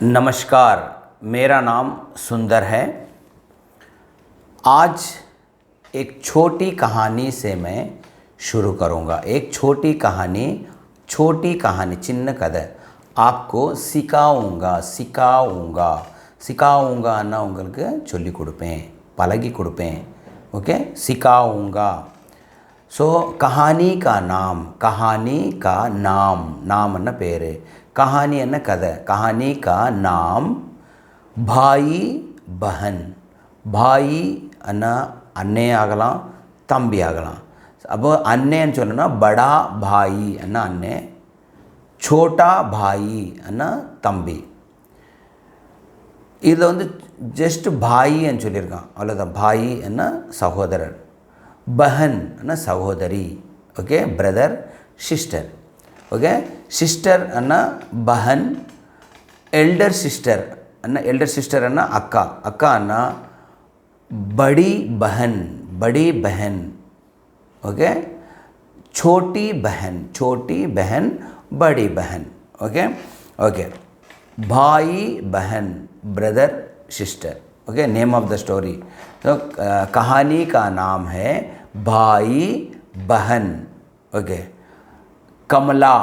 नमस्कार, मेरा नाम सुंदर है। आज एक छोटी कहानी से मैं शुरू करूँगा। एक छोटी कहानी चिन्न कதை आपको சிக்காவுங்கான்னா உங்களுக்கு சொல்லி கொடுப்பேன், பழகி கொடுப்பேன். ओके, सिखाऊंगा. सो कहानी का नाम अन्ना पेरे, कहानी अन्ना कதை, कहानी का नाम भाई बहन. भाई अन्ना अन्ने आगला, तंबी आगला. अब अन्ने चलना बड़ा भाई अन्ना अन्ने, छोटा भाई अन्ना तंबी. இதில் வந்து ஜஸ்ட் பாயின்னு சொல்லியிருக்கான், அவ்வளோதான். பாய் என்ன சகோதரர், பஹன் என்ன சகோதரி. Okay, brother sister. Okay, sister அண்ணா பஹன், எல்டர் சிஸ்டர் அண்ணா அக்கா. அக்கா அண்ணா बड़ी बहन. ओके, छोटी बहन बड़ी बहन. ओके ओके, भाई बहन, brother sister. Okay, name of the story. तो कहानी का नाम है भाई बहन. ओके, कमला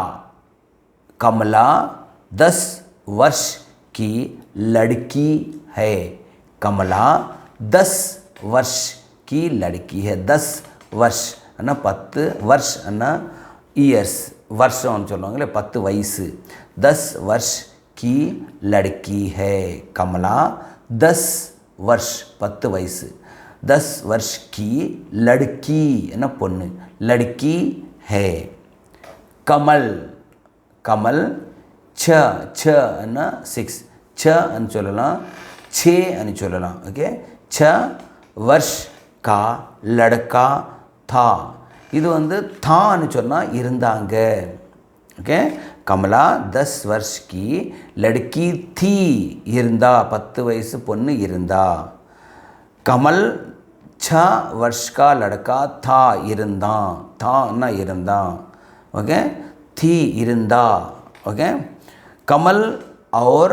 10 वर्ष की लड़की है. कमला 10 वर्ष की लड़की है. 10 वर्ष अन्ना 10 वर्ष अन्ना इयर्स, वर्षம்னு சொல்லுவாங்களே 10 வயசு. 10 वर्ष की लड़की है. कमला 10 वर्ष 10 वयसु. 10 वर्ष की लड़की है பொண்ணு, लड़की है. कमल 6 அன்னு சொல்லலாம், 6 அன்னு சொல்லலாம். ஓகே, 6 वर्ष का लड़का था. இது வந்து தான்னு சொன்னால் இருந்தாங்க. ओके, कमला 10 वर्ष की लड़की थी, இருந்தா 10 வயசு பொண்ணு இருந்தா. कमल 6 वर्ष का लड़का था, இருந்தான். தான்னா இருந்தான். ओके, थी இருந்தா. ओके, कमल और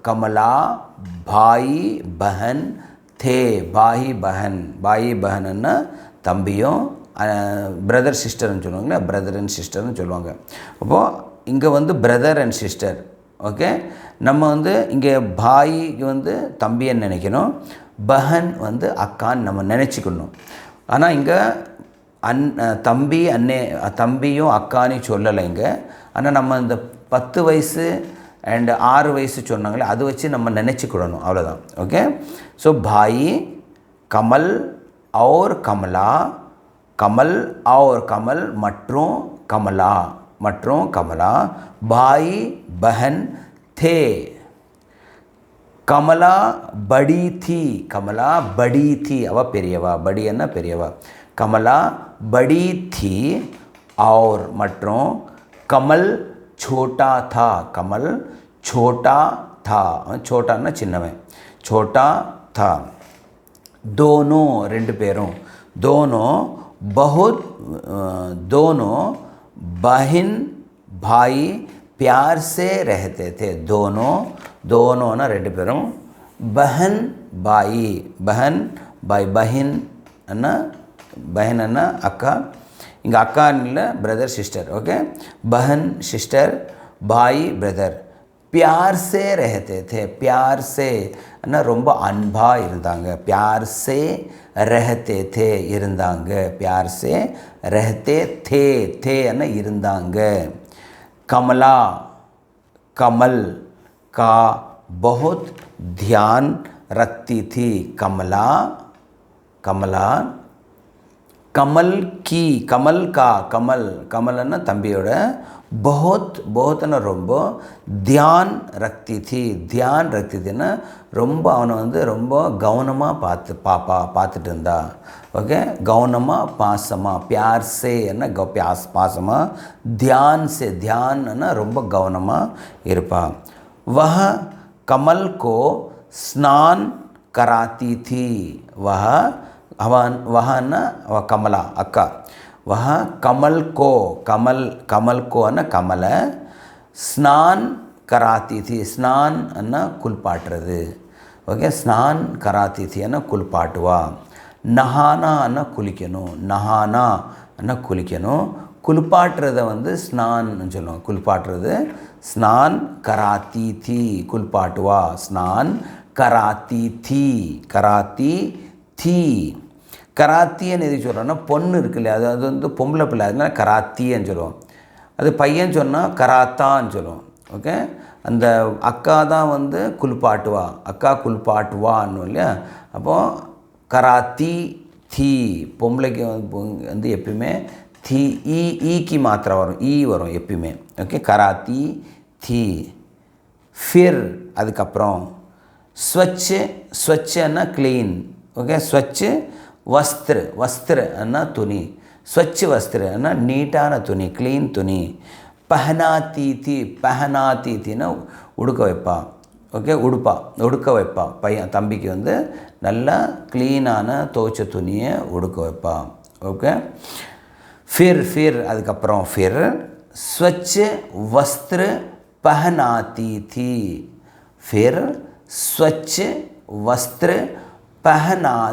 कमला भाई बहन थे. भाई बहन தம்பியும், பிரதர் சிஸ்டர்னு சொல்லுவாங்க, பிரதர் அண்ட் சிஸ்டர்னு சொல்லுவாங்க. அப்போது இங்கே வந்து பிரதர் அண்ட் சிஸ்டர். ஓகே, நம்ம வந்து இங்கே பாய்க்கு வந்து தம்பின்னு நினைக்கணும், பஹன் வந்து அக்கான்னு நம்ம நினச்சிக்கணும். ஆனால் இங்கே தம்பியும் அக்கானையும் சொல்லலை இங்கே. ஆனால் நம்ம இந்த 10 வயசு அண்ட் 6 வயசு சொன்னாங்களே, அது வச்சு நம்ம நினச்சிக்கிடணும், அவ்வளோதான். ஓகே, ஸோ பாய், கமல் और कमला, कमल और कमल மற்றும் कमला भाई बहन थे. कमला बड़ी थी, அவ பெரியவா. बड़ी என்ன பெரியவா. कमला बड़ी थी और மற்றும் कमल छोटा था. कमल छोटा था, छोटाன்னா சின்னவன், छोटा था. दोनों ரெண்டு பேரும், दोनों बहन भाई प्यार से रहते थे. दोनों ना ரெண்டு பேரும், बहन भाई बहन अन्ना अक्का. இங்கே அக்கான்னு இல்லை, பிரதர் சிஸ்டர். ஓகே, बहन सिस्टर, भाई ब्रदर. प्यार से रहते थे. प्यार से अन्ना ரொம்ப அன்பாக இருந்தாங்க. प्यार से रहते थे இருந்தாங்க. प्यार से रहते थे अन्ना இருந்தாங்க. कमल का बहुत ध्यान रखती थी. कमला कमल अन्ना தம்பியோட, बहुतன்னா ரொம்ப, ध्यान रखती थीன்னா ரொம்ப அவனை வந்து ரொம்ப கவனமாக பார்த்துட்டு இருந்தா. ஓகே, கவனமாக பாசமாக, प्यार से என்ன பாசமாக, ध्यानன்னா ரொம்ப கவனமாக இருப்பா. वह कमल को स्नान कराती थी. वह कमला अक्का. वह कमल को न कमल स्नान कराती थी, स्नान अन्ना कुलपाट्टुறது, ஓகே. ஸ்நான் கராத்தி थी अन्ना குளிப்பாட்டுவா. நஹானா अन्ना குளிக்கணும், நஹானா अन्ना குளிக்கணும். குளிப்பாட்டுறத வந்து ஸ்நான்னு சொல்லுவோம். குளிப்பாட்டுறது ஸ்நான் கராத்தி थी, குளிப்பாட்டுவா. ஸ்நான் கராத்தி थी, கராத்தி थी. கராத்தின்னு எது சொல்கிறோன்னா பொண்ணு இருக்கு இல்லையா, அது வந்து பொம்பளை பிள்ளை, அதனால கராத்தின்னு சொல்லுவோம். அது பையன் சொன்னால் கராத்தான்னு சொல்லுவோம். ஓகே. அந்த அக்கா தான் வந்து குளிப்பாட்டுவா, அக்கா குளிப்பாட்டுவான்னு இல்லையா. அப்போது கராத்தி थी, பொம்பளைக்கு வந்து எப்பயுமே थी ஈக்கு மாத்திரை வரும், வரும் எப்பயுமே. ஓகே. கராத்தி थी. फिर அதுக்கப்புறம் स्वच्छ, स्वच्छன்னா க்ளீன். ஓகே. स्वच्छ वस्त्र, वस्त्रன்னா துணி. स्वच्छ वस्त्रன்னா நீட்டான துணி, க்ளீன் துணி. पहनाती थी, पहनाती थीன்னா உடுக்க வைப்பா. ஓகே. உடுக்க வைப்பா. பையன் தம்பிக்கு வந்து நல்லா க்ளீனான துவைச்ச துணியை உடுக்க வைப்பா. ஓகே. फिर அதுக்கப்புறம் फिर स्वच्छ वस्त्र पहनाती थी. फिर स्वच्छ वस्त्र पहनाती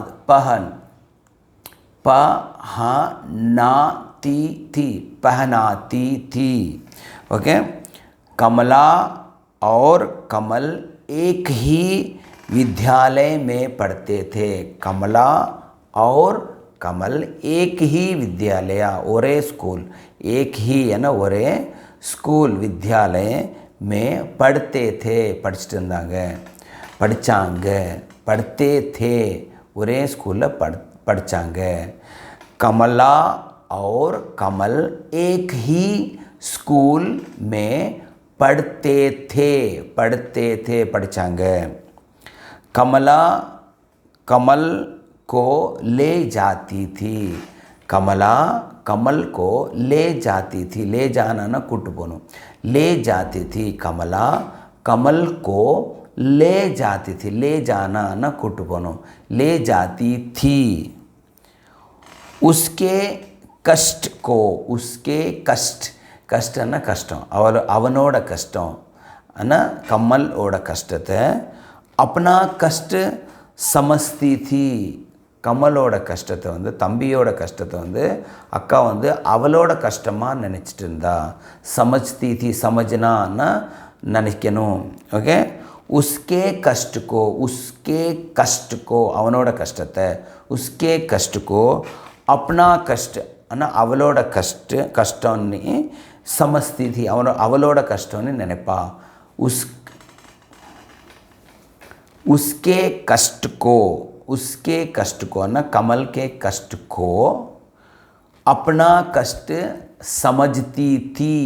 थी, पहनाती थी. ओके. कमला और कमल एक ही विद्यालय में पढ़ते थे. कमला और कमल एक ही विद्यालय, ஒரே स्कूल, एक ही है ना, ஒரே स्कूल विद्यालय में पढ़ते थे, படிச்சுட்டு இருந்தாங்க, படித்தாங்க. पढ़ते थे ஒரே ஸ்கூலில் படித்தாங்க. कमला और कमल एक ही स्कूल में पढ़ते थे, படித்தாங்க. कमला कमल को ले जाती थी. कमला कमल को ले जाती थी, ले जाना ना கூட்டு போகணும். ले जाती थी, कमला कमल को ले जाती थी, ले जाना ना கூட்டு போகணும். ले जाती थी. उसके कष्ट को, उसके कष्ट, कष्टன்னா கஷ்டம், அவனோட கஷ்டம் அண்ணா கமலோட கஷ்டத்தை अपना कष्ट समझती थी. கமலோட கஷ்டத்தை வந்து, தம்பியோட கஷ்டத்தை வந்து அக்கா வந்து அவளோட கஷ்டமாக நினச்சிட்டு இருந்தா. சமஜ்தி थी, समझना நினைக்கணும். ஓகே. उसके कष्ट को, उसके कष्ट को அவனோட கஷ்டத்தை, उसके कष्ट को अपना कष्ट ஆனால் அவளோட கஷ்டம்னு समझती थी, அவளோட கஷ்டம்னு நினைப்பா. उसके कष्ट को, उसके कष्ट को ना कमल के कष्ट को अपना कष्ट समझती थी,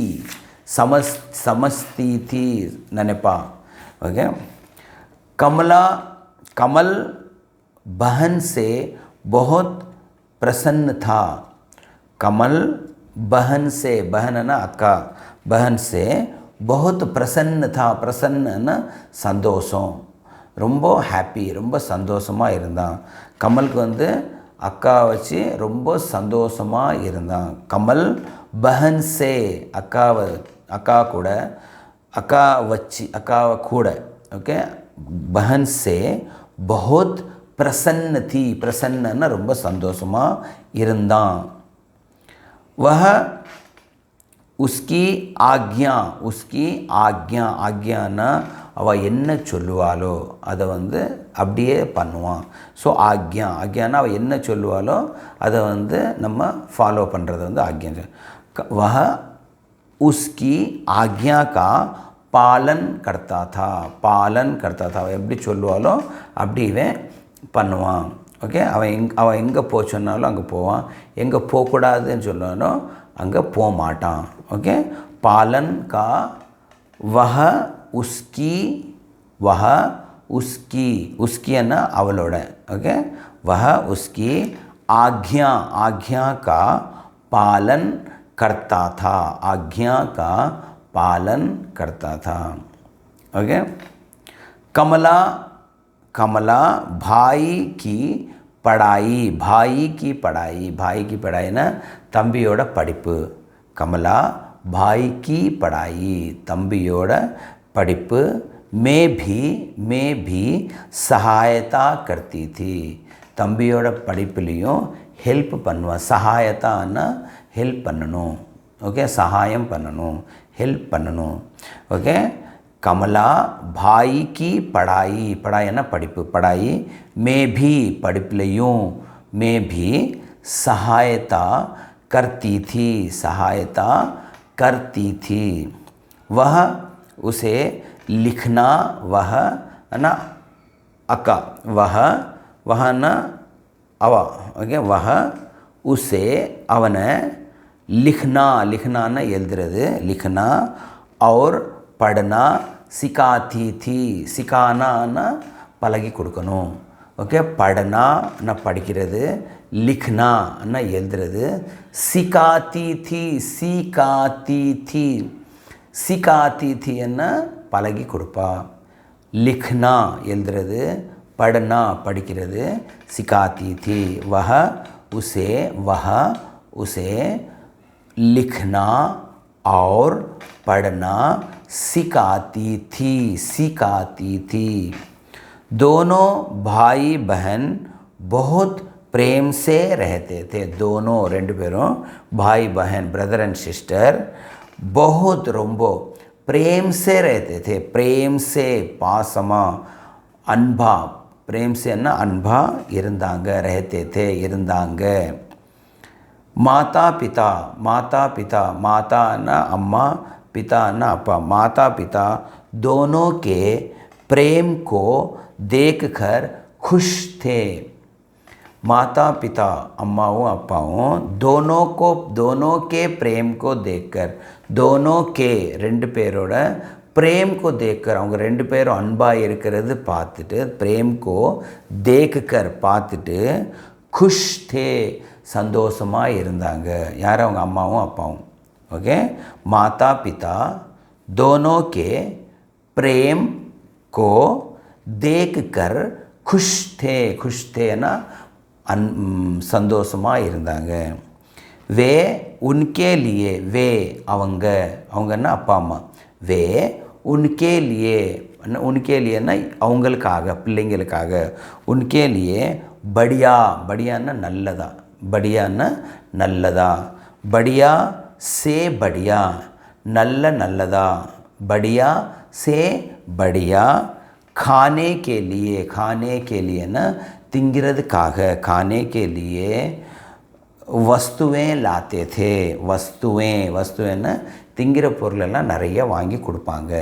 समझती थी ननेपा. ओके. कमल बहन से बहुत प्रसन्न था. कमल बहन से, बहन ना अक्का, बहन से बहुत प्रसन्न था. प्रसन्न संतोषம், ரொம்ப ஹாப்பி, ரொம்ப சந்தோஷமாக இருந்தான். கமலுக்கு வந்து அக்கா வச்சு ரொம்ப சந்தோஷமாக இருந்தான். கமல் பஹன் சே, அக்கா கூட, அக்காவை கூட. ஓகே. பஹன் சே பஹுத் பிரசन्न थी, பிரசன்னா ரொம்ப சந்தோஷமாக இருந்தான். वह उसकी आज्ञा, उसकी आज्ञा, आज्ञाना அவள் என்ன சொல்லுவாளோ அதை வந்து அப்படியே பண்ணுவான். ஸோ ஆக்யானா அவள் என்ன சொல்லுவாளோ அதை வந்து நம்ம ஃபாலோ பண்ணுறது வந்து ஆக்யா. वह उसकी आज्ञा का पालन करता था, पालन करता था. அவள் எப்படி சொல்லுவாளோ அப்படி இவன் பண்ணுவான். ஓகே. அவன் எங்கே போக சொன்னாலும் அங்கே போவான், எங்கே போகக்கூடாதுன்னு சொன்னாலும் அங்கே போக மாட்டான். ஓகே. पालन का वह उसकी ना அவளோட. ஓகே. वह उसकी आज्ञा का पालन करता था, आज्ञा का पालन करता था. ओके. कमला भाई की पढ़ाई, भाई की पढ़ाई ना தம்பியோட படிப்பு. कमला भाई की पढ़ाई தம்பியோட படிப்பு में भी सहायता करती थी தம்பியோட படிப்புலையும் ஹெல்ப் பண்ணுவேன் சகாயத்தான்னா ஹெல்ப் பண்ணணும் ஓகே சகாயம் பண்ணணும் ஹெல்ப் பண்ணணும் ஓகே कमला भाई की पढ़ाई ना படிப்பு पढ़ाई में भी படிப்புலையும் में भी सहायता करती थी वह उसे लिखना वह ना अका वह ना अवा ओके वह उसे அவனை लिखना ना எழுதுறது लिखना और पढ़ना सिखाती थी सिखाना ना பழகி கொடுக்கணும் ஓகே पढ़ना ना படிக்கிறது लिखना ना எழுதுறது सिखाती थी என்ன பழகி கொடுப்பா लिखना எழுதுறது पढ़ना படிக்கிறது सिखाती थी वह उसे लिखना और पढ़ना सिखाती थी दोनों भाई बहन बहुत प्रेम से रहते थे दोनों ரெண்டு பேரும் भाई बहन ब्रदर एंड सिस्टर बहुत ரொம்ப प्रेम से रहते थे प्रेम से பாசமா அன்பா प्रेम से என்ன அன்பா இருந்தாங்க रहते थे இருந்தாங்க माता पिता माता ना अम्मा पिता ना अपा माता पिता दोनों के प्रेम को देखकर खुश थे माता पिता अम्माओं अप्पाओं दोनों के प्रेम को देखकर दोनों के ரெண்டு பேரோட प्रेम को देखकर அவங்க ரெண்டு பேரும் அன்பா இருக்கிறது பார்த்துட்டு प्रेम को देखकर பார்த்துட்டு खुश थे சந்தோஷமா இருந்தாங்க யார் அவங்க அம்மாவும் அப்பாவும் ओके माता पिता दोनों के प्रेम को देखकर खुश थे ना संतोषमा இருந்தாங்க वे उनके लिए वे அவங்கன்னா அப்பா அம்மா वे उनके लिए ना அவங்களுக்காக பிள்ளைங்களுக்காக उनके लिए बढ़ियाன்னா நல்லதா बढ़िया से बढ़िया நல்லதா बढ़िया से बढ़िया खाने के लिए ना திங்கிறதுக்காக खाने के लिए वस्तुएं लाते थे वस्तुएं ना திங்கிற பொருளெல்லாம் நிறைய வாங்கி கொடுப்பாங்க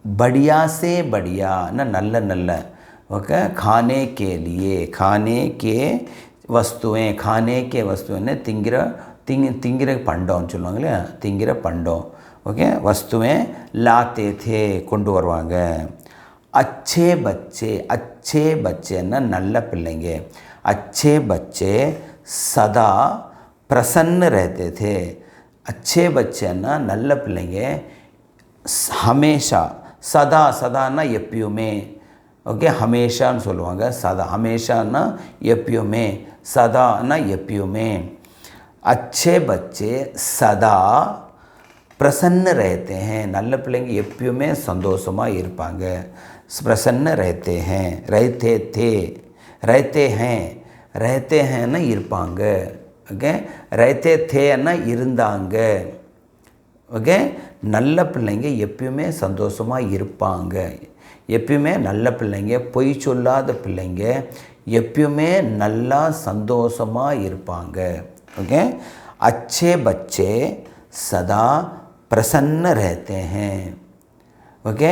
बढ़िया से बढ़िया ना நல்ல ओके खाने के वस्तुएं ने திங்கிற பண்டம்னு சொல்லுவாங்க இல்லையா திங்கிற பண்டம் ஓகே वस्तुएं लाते थे கொண்டு வருவாங்க अच्छे बच्चे ना நல்ல பிள்ளைங்க अच्छे बच्चे सदा प्रसन्न रहते थे अच्छे बच्चे ना நல்ல பிள்ளைங்க हमेशा सदा ना எப்பயுமே ओके हमेशाன்னு சொல்லுவாங்க सदा हमेशाன்னா எப்பயுமே सदाன்னா எப்பயுமே अच्छे बच्चे सदा प्रसन्न रहते हैं நல்ல பிள்ளைங்க எப்பயுமே சந்தோஷமா இருப்பாங்க प्रसन्न रहते हैं ना இருப்பாங்க ஓகே रहते थे ना இருந்தாங்க ஓகே நல்ல பிள்ளைங்க எப்பயுமே சந்தோஷமா இருப்பாங்க எப்பயுமே நல்ல பிள்ளைங்க பொய் சொல்லாத பிள்ளைங்க எப்பயுமே நல்லா சந்தோஷமா இருப்பாங்க ओके अच्छे बच्चे सदा प्रसन्न रहते हैं ओके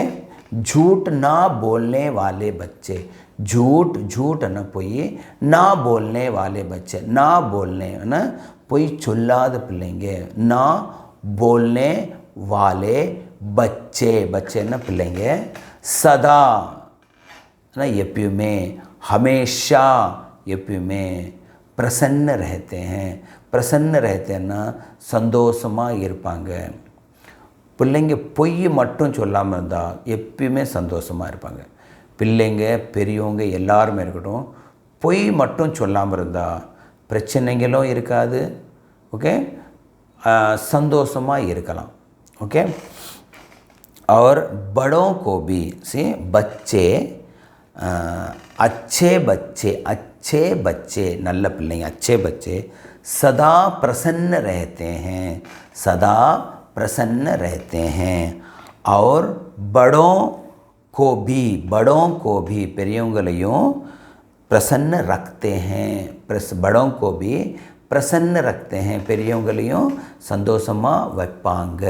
झूठ ना बोलने वाले बच्चे झूठ ना पोई ना बोलने वाले बच्चे ना बोलने ना पोई चुल्लाद पिल्लेंगे ना बोलने वाले बच्चे ना पिल्लेंगे सदा ना எப்பயுமே हमेशा எப்பயுமே प्रसन्न रहते हैं ना சந்தோஷமா இருப்பாங்க பிள்ளைங்க பொய் மட்டும் சொல்லாமல் இருந்தால் எப்பயுமே சந்தோஷமாக இருப்பாங்க பிள்ளைங்க பெரியவங்க எல்லாருமே இருக்கட்டும் பொய் மட்டும் சொல்லாமல் இருந்தால் பிரச்சனைகளும் இருக்காது ஓகே संतोषமாக இருக்கலாம். ओके. और बड़ों को भी से बच्चे अच्छे बच्चे நல்ல பிள்ளைங்க अच्छे बच्चे सदा प्रसन्न रहते हैं और बड़ों को भी பெரியவங்களையும் प्रसन्न रखते हैं. बड़ों को भी प्रसन्न रखते हैं, பெரியவங்களையும் சந்தோஷமாக வைப்பாங்க.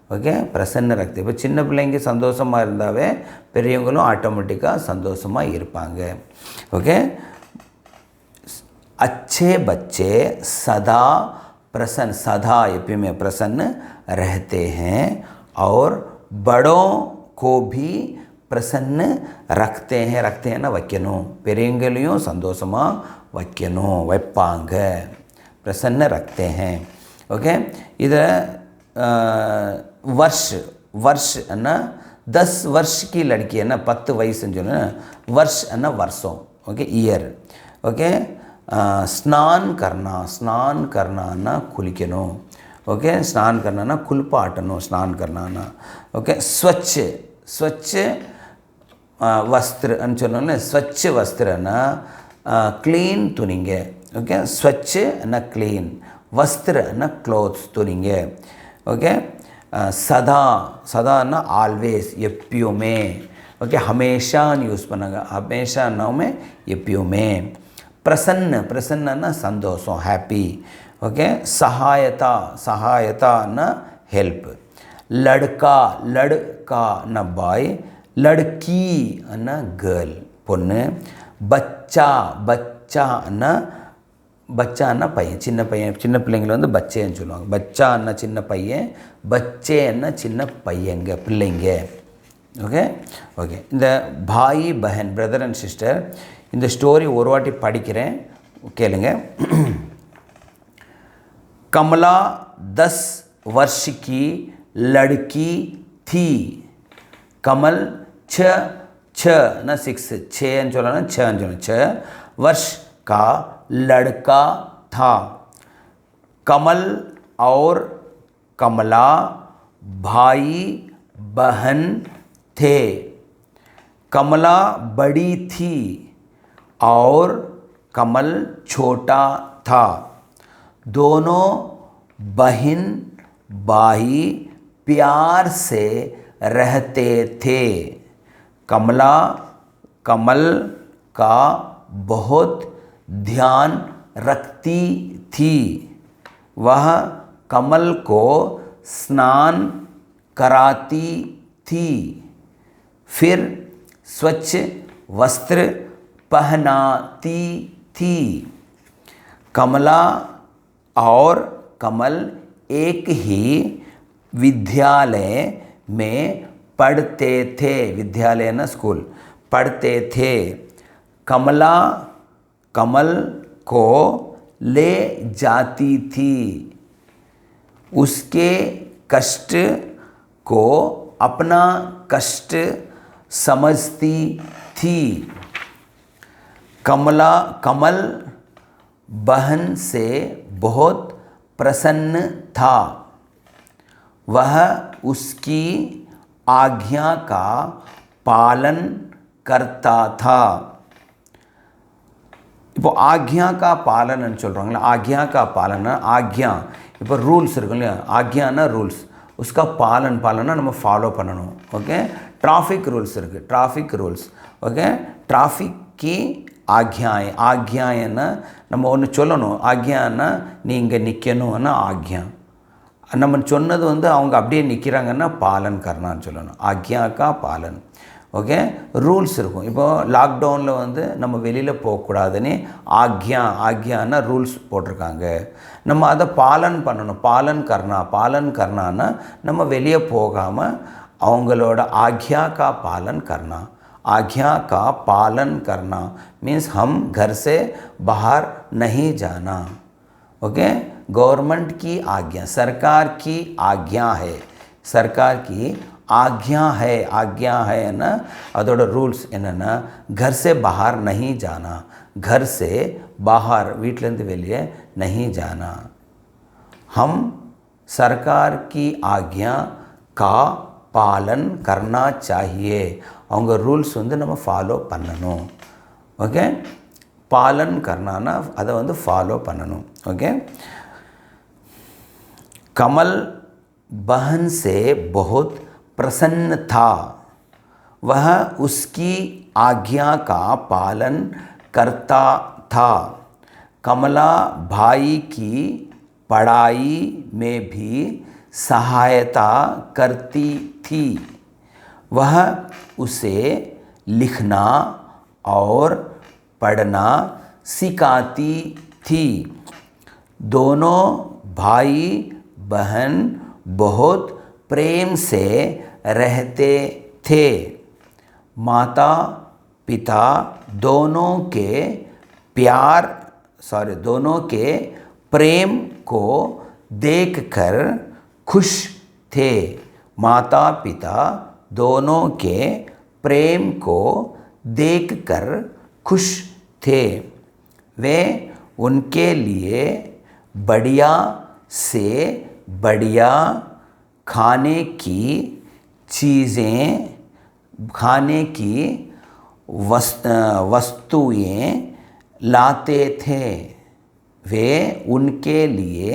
ஓகே. பிரசன்ன ரக்தி. இப்போ சின்ன பிள்ளைங்க சந்தோஷமாக இருந்தாவே பெரியவங்களும் ஆட்டோமேட்டிக்காக சந்தோஷமாக இருப்பாங்க. ஓகே. अच्छे बच्चे सदा எப்பயுமே प्रसन्न रहते हैं और बड़ों को भी प्रसन्न रखते हैं வைக்கணும். பெரியவங்களையும் சந்தோஷமாக வைப்பாங்க. प्रसन्न रखते हैं. ओके. इधर वर्ष है ना 10 वर्ष की लड़की है ना 10 वयसुன்னு சொன்னா वर्ष है ना वर्षों. ओके. ईयर. ओके. स्नान करना ना कुलिக்கணும். ओके. स्नान करना ना कुलपाटணும். स्नान करना ना. ओके. स्वच्छ वस्त्र சொன்னோம்ல स्वच्छ वस्त्र ना क्लीन துணிங்க. ओके. स्वच्छ ना क्लीन, वस्त्र ना क्लोथ्स துணிங்க. ओके. सदा ना ऑलवेज எப்பயுமே. ओके. हमेशा यूज़ பண்ணுங்க. हमेशा नाव में எப்பயுமே. प्रसन्न ना संतोषம் हैप्पी. ओके. सहायता ना हेल्प. लड़का ना बॉय, लड़की ना गर्ल பொண்ணு. बच्चा पையன் சின்ன பிள்ளைங்களை வந்து பச்சேன்னு சொல்லுவாங்க. பச்சான்னா சின்ன பையன், பச்சேன்னா சின்ன பையங்க பிள்ளைங்க. ஓகே. ஓகே. இந்த பாய் பஹன் பிரதர் அண்ட் சிஸ்டர் இந்த ஸ்டோரி ஒரு வாட்டி படிக்கிறேன், கேளுங்க. कमला 10 वर्ष की लड़की थी. कमल 6 ना 6 சொல்லணும் 6 वर्ष का लड़का था. कमल और कमला भाई बहन थे. कमला बड़ी थी और कमल छोटा था. दोनों बहन भाई प्यार से रहते थे. कमल का बहुत ध्यान रखती थी. वह कमल को स्नान कराती थी, फिर स्वच्छ वस्त्र पहनाती थी. कमला और कमल एक ही विद्यालय में पढ़ते थे. विद्यालय ना स्कूल पढ़ते थे. कमला कमल को ले जाती थी. उसके कष्ट को अपना कष्ट समझती थी. कमल बहन से बहुत प्रसन्न था. वह उसकी आज्ञा का पालन करता था. இப்போ ஆக்ஞா கா பாலன்னு சொல்கிறாங்களா. ஆக்ஞா கா பாலனா ஆக்ஞா இப்போ ரூல்ஸ் இருக்கும் இல்லையா. ஆக்ஞானா ரூல்ஸ், उसका பாலனா நம்ம ஃபாலோ பண்ணணும். ஓகே. ट्रैफिक रूल्स இருக்குது. Traffic rules. ஓகே. ट्रैफिक की ஆக்ஞாயன்னா நம்ம ஒன்று சொல்லணும். ஆக்ஞான்னா நீ இங்கே நிற்கணும்னா ஆக்ஞா. நம்ம சொன்னது வந்து அவங்க அப்படியே நிற்கிறாங்கன்னா பாலன் கர்னான்னு சொல்லணும். ஆக்ஞா கா பாலன். ஓகே. ரூல்ஸ் இருக்கும். இப்போது லாக்டவுனில் வந்து நம்ம வெளியில் போகக்கூடாதுன்னு ஆக்ஞான்னா ரூல்ஸ் போட்டிருக்காங்க. நம்ம அதை பாலன் பண்ணணும். பாலன் கர்னான்னா நம்ம வெளியே போகாமல் அவங்களோட आज्ञा का पालन करना. आज्ञा का पालन करना मीन्स हम घर से बाहर नहीं जाना. ओके. गवर्नमेंट की आज्ञा, सरकार की आज्ञा है. सरकार की आज्ञा है ना. அதோட ரூல்ஸ் என்னென்னா घर से बाहर नहीं जाना. घर से बाहर வீட்டிலேருந்து வெளியே नहीं जाना. हम सरकार की आज्ञा का पालन करना चाहिए. அவங்க ரூல்ஸ் வந்து நம்ம ஃபாலோ பண்ணணும். ஓகே, பாலன் करना அதை வந்து ஃபாலோ பண்ணணும். ஓகே, कमल बहन से बहुत प्रसन्न था. वह उसकी आज्ञा का पालन करता था. कमला भाई की पढ़ाई में भी सहायता करती थी. वह उसे लिखना और पढ़ना सिखाती थी. दोनों भाई बहन बहुत प्रेम से रहते थे. माता पिता दोनों के प्रेम को देखकर खुश थे. माता पिता दोनों के प्रेम को देखकर खुश थे. वे उनके लिए बढ़िया से बढ़िया खाने की वस्तुएं लाते थे. वे उनके लिए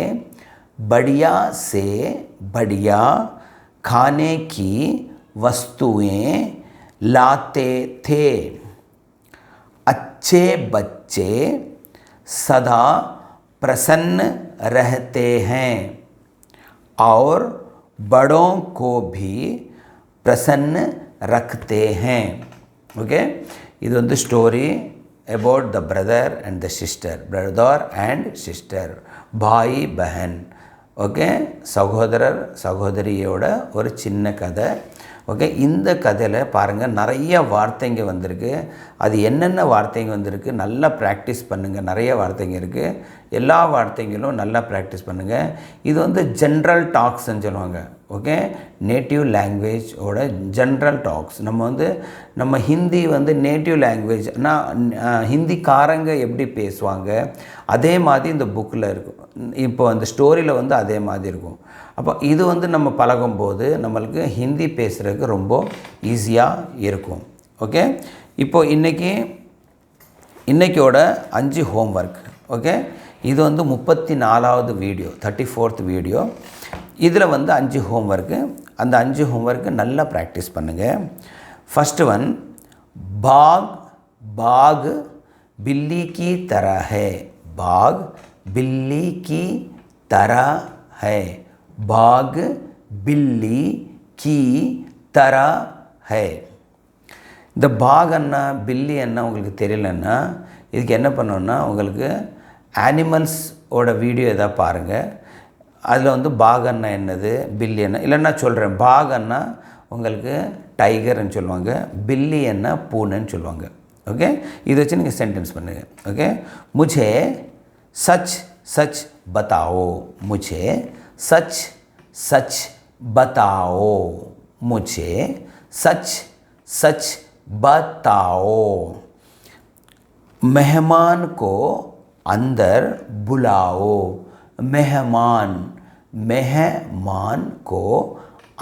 बढ़िया से बढ़िया खाने की वस्तुएं लाते थे. अच्छे बच्चे सदा प्रसन्न रहते हैं और बड़ों को भी प्रसन्न रखते हैं. ओके, இது வந்து story about the brother and the sister, brother and sister, பாய் பஹன். ஓகே, சகோதரர் சகோதரியோட ஒரு சின்ன கதை. ஓகே, இந்த கதையில் பாருங்கள் நிறைய வார்த்தைங்க வந்திருக்கு. அது என்னென்ன வார்த்தைங்க வந்திருக்கு நல்லா ப்ராக்டிஸ் பண்ணுங்கள். நிறைய வார்த்தைங்க இருக்குது. எல்லா வார்த்தைங்களும் நல்லா ப்ராக்டிஸ் பண்ணுங்கள். இது வந்து ஜென்ரல் டாக்ஸ்ன்னு சொல்லுவாங்க. ஓகே, நேட்டிவ் லாங்குவேஜோட ஜென்ரல் டாக்ஸ். நம்ம ஹிந்தி வந்து நேட்டிவ் லாங்குவேஜ்னா ஹிந்திக்காரங்க எப்படி பேசுவாங்க அதே மாதிரி இந்த புக்கில் இருக்கும். இப்போ அந்த ஸ்டோரியில் வந்து அதே மாதிரி இருக்கும். அப்போ இது வந்து நம்ம பழகும்போது நம்மளுக்கு ஹிந்தி பேசுகிறதுக்கு ரொம்ப ஈஸியாக இருக்கும். ஓகே, இப்போது இன்றைக்கியோட 5 ஹோம்ஒர்க். ஓகே, இது வந்து 34வது வீடியோ, 34th வீடியோ. இதில் வந்து 5 ஹோம்ஒர்க்கு. அந்த 5 ஹோம்ஒர்க்கு நல்லா ப்ராக்டிஸ் பண்ணுங்கள். ஃபஸ்ட்டு ஒன், बाग बाग बिल्ली की तरह है. बाग बिल्ली की तरह है. बाग बिल्ली की तरह है. இந்த பாக் அண்ணா பில்லி அண்ணா உங்களுக்கு தெரியலன்னா இதுக்கு என்ன பண்ணணுன்னா உங்களுக்கு அனிமல்ஸோட வீடியோ எதாவது பாருங்கள். அதில் வந்து பாக் அண்ணா என்னது, பில்லி அண்ணா இல்லைன்னா சொல்கிறேன். பாக் அண்ணா உங்களுக்கு டைகர்ன்னு சொல்லுவாங்க, பில்லி அண்ணா பூனைன்னு சொல்லுவாங்க. ஓகே, இதை வச்சு நீங்கள் சென்டென்ஸ் பண்ணுங்கள். ஓகே, मुझे सच सच बताओ. मुझे सच सच बताओ. मुझे सच सच बताओ. मेहमान को अंदर बुलाओ. मेहमान को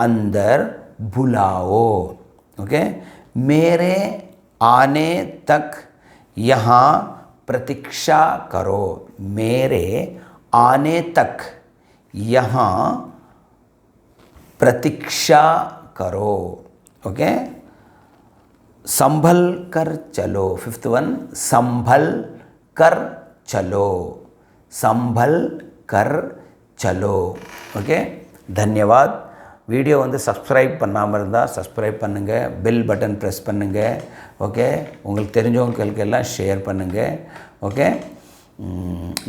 अंदर बुलाओ. ओके, मेरे आने तक यहाँ प्रतीक्षा करो. मेरे आने तक यहाँ प्रतीक्षा करो. ओके, संभल कर चलो. 5th वन, संभल कर चलो. संभल कर चलो. ओके, धन्यवाद. வீடியோ வந்து சப்ஸ்கிரைப் பண்ணாமல் இருந்தால் சப்ஸ்கிரைப் பண்ணுங்கள். பெல் பட்டன் ப்ரெஸ் பண்ணுங்கள். ஓகே, உங்களுக்கு தெரிஞ்சவங்களுக்கு எல்லாம் ஷேர் பண்ணுங்கள். ஓகே,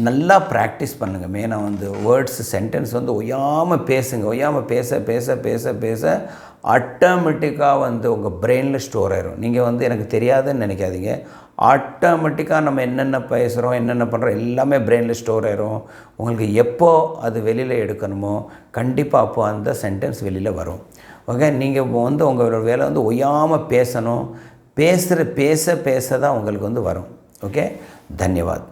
நல்லா ப்ராக்டிஸ் பண்ணுங்கள். மெயினாக வந்து வேர்ட்ஸ் சென்டென்ஸ் வந்து ஒய்யாமல் பேசுங்க. ஒய்யாமல் பேச பேச பேச பேச ஆட்டோமேட்டிக்காக வந்து உங்கள் பிரெயினில் ஸ்டோர் ஆயிரும். நீங்கள் வந்து எனக்கு தெரியாதுன்னு நினைக்காதீங்க. ஆட்டோமேட்டிக்காக நம்ம என்னென்ன பேசுகிறோம் என்னென்ன பண்ணுறோம் எல்லாமே பிரெயினில் ஸ்டோர் ஆயிரும். உங்களுக்கு எப்போ அது வெளியில் எடுக்கணுமோ கண்டிப்பாக அப்போ அந்த சென்டென்ஸ் வெளியில் வரும். ஓகே, நீங்கள் வந்து உங்களோட வேலை வந்து ஒய்யாமல் பேசணும். பேச பேச தான் உங்களுக்கு வந்து வரும். ஓகே, தன்யவாத்.